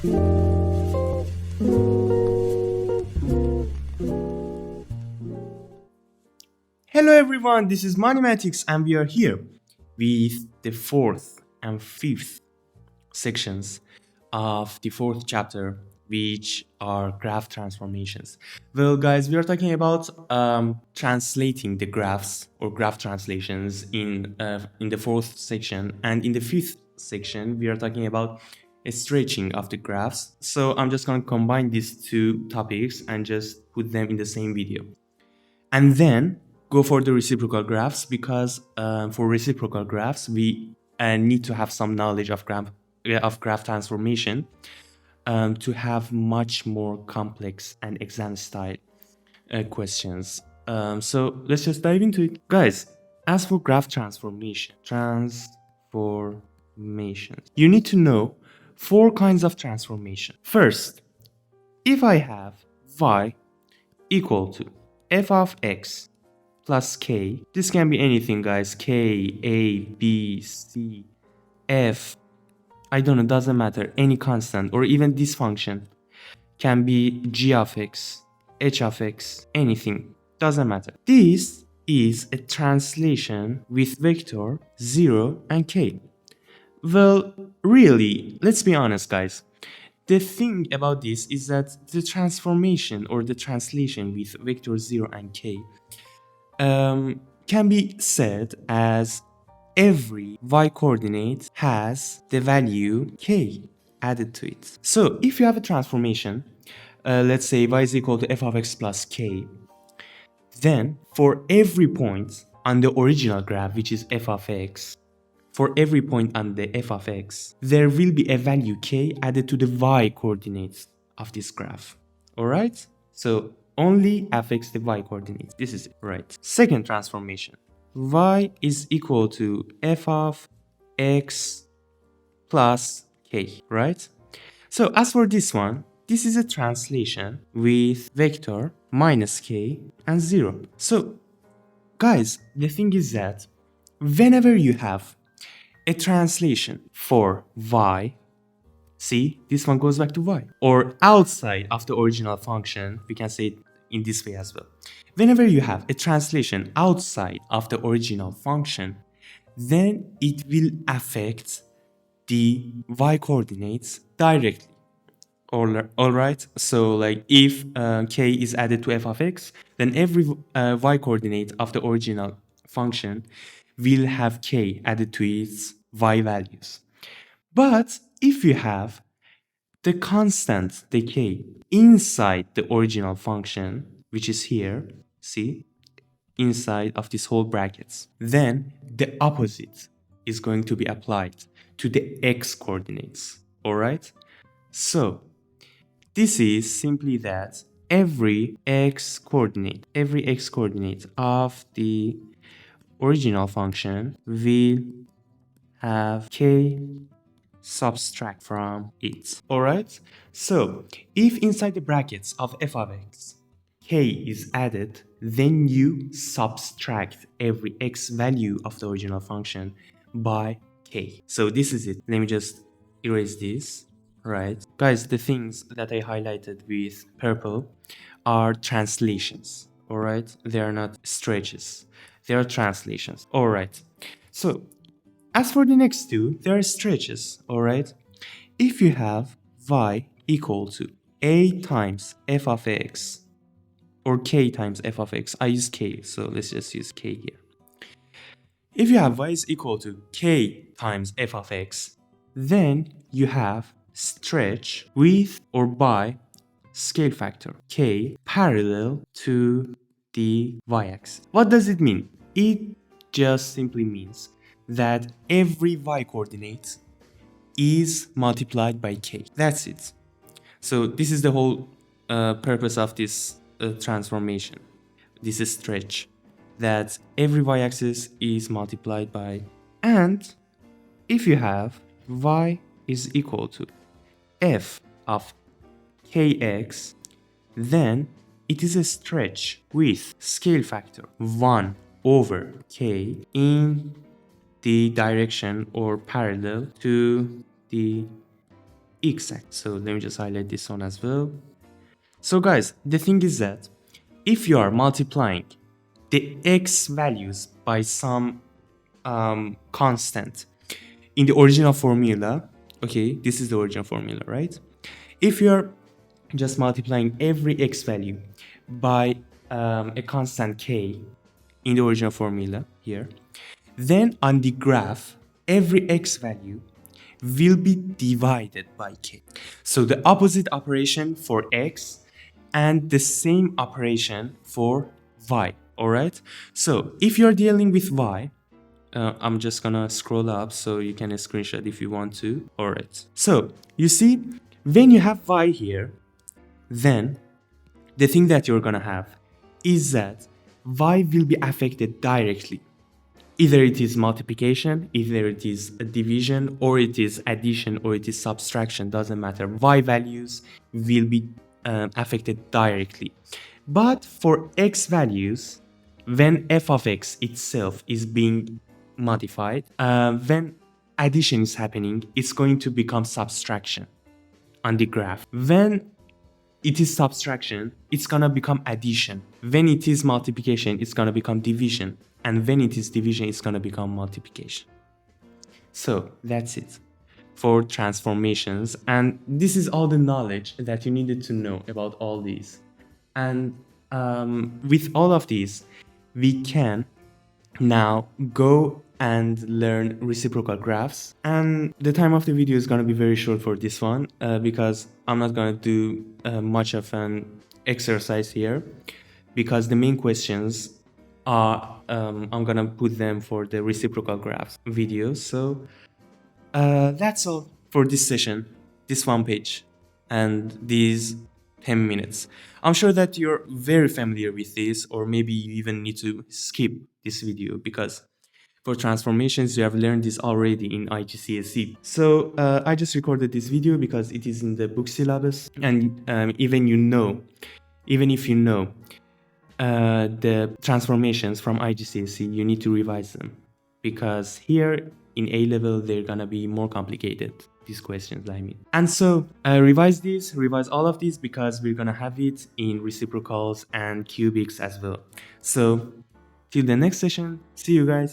Hello everyone, this is Mathematics and we are here with the fourth and fifth sections of the fourth chapter, which are graph transformations. Well guys, we are talking about translating the graphs or graph translations in the fourth section, and in the fifth section we are talking about a stretching of the graphs. So I'm just going to combine these two topics and just put them in the same video, and then go for the reciprocal graphs, because for reciprocal graphs we need to have some knowledge of graph transformation to have much more complex and exam style questions. So let's just dive into it, guys. As for graph transformations, you need to know four kinds of transformation. First, if I have y equal to f of x plus k. This can be anything, guys. K, A, B, C, F. I don't know, doesn't matter. Any constant, or even this function can be g of x, h of x, anything. Doesn't matter. This is a translation with vector 0 and k. Well, really, let's be honest, guys. The thing about this is that the transformation or the translation with vector 0 and k can be said as every y coordinate has the value k added to it. So if you have a transformation, let's say y is equal to f of x plus k, then for every point on the original graph, which is f of x, for every point on the f of x, there will be a value k added to the y coordinates of this graph. Alright? So only affects the y coordinates. This is it, right? Second transformation. Y is equal to f of x plus k, right? So as for this one, this is a translation with vector minus k and 0. So guys, the thing is that whenever you have a translation for y, see, this one goes back to y, or outside of the original function, we can say it in this way as well. Whenever you have a translation outside of the original function, then it will affect the y coordinates directly. Alright, so like if k is added to f of x, then every y coordinate of the original function will have k added to its y values. But if you have the constant, the k, inside the original function, which is here, see, inside of this whole brackets, then the opposite is going to be applied to the x coordinates. Alright? So this is simply that every x coordinate of the original function will have k subtract from it. Alright? So if inside the brackets of f of x k is added, then you subtract every x value of the original function by k. So this is it. Let me just erase this. Right, guys, the things that I highlighted with purple are translations. All right, they are not stretches, they are translations. All right, so as for the next two, they are stretches. All right, if you have y equal to a times f of x or k times f of x, I use k, so let's just use k here. If you have y is equal to k times f of x, then you have stretch with or by scale factor k parallel to the y-axis. What does it mean? It just simply means that every y coordinate is multiplied by k. That's it. So this is the whole purpose of this transformation, this stretch, that every y-axis is multiplied by, and if you have y is equal to f of kx, then it is a stretch with scale factor 1 over k in the direction or parallel to the exact. So let me just highlight this one as well. So guys, the thing is that if you are multiplying the x values by some constant in the original formula, okay, this is the original formula, right? If you're just multiplying every x value by a constant k in the original formula here, then on the graph, every x value will be divided by k. So the opposite operation for x and the same operation for y, all right? So if you're dealing with y, I'm just gonna scroll up so you can screenshot if you want to. All right. So you see, when you have y here, then the thing that you're gonna have is that y will be affected directly. Either it is multiplication, either it is a division, or it is addition, or it is subtraction, doesn't matter. Y values will be affected directly. But for x values, when f of x itself is being modified, when addition is happening, it's going to become subtraction on the graph. When it is subtraction, it's gonna become addition. When it is multiplication, it's gonna become division. And when it is division, it's gonna become multiplication. So that's it for transformations. And this is all the knowledge that you needed to know about all these. And with all of these, we can now go and learn reciprocal graphs. And the time of the video is going to be very short for this one because I'm not going to do much of an exercise here, because the main questions are I'm going to put them for the reciprocal graphs video. So that's all for this session, this one page and these 10 minutes. I'm sure that you're very familiar with this, or maybe you even need to skip this video because for transformations you have learned this already in IGCSE. So I just recorded this video because it is in the book syllabus, and even if you know the transformations from IGCSE, you need to revise them, because here in A level they're gonna be more complicated, these questions I mean. And so revise all of these, because we're gonna have it in reciprocals and cubics as well. So till the next session, see you guys.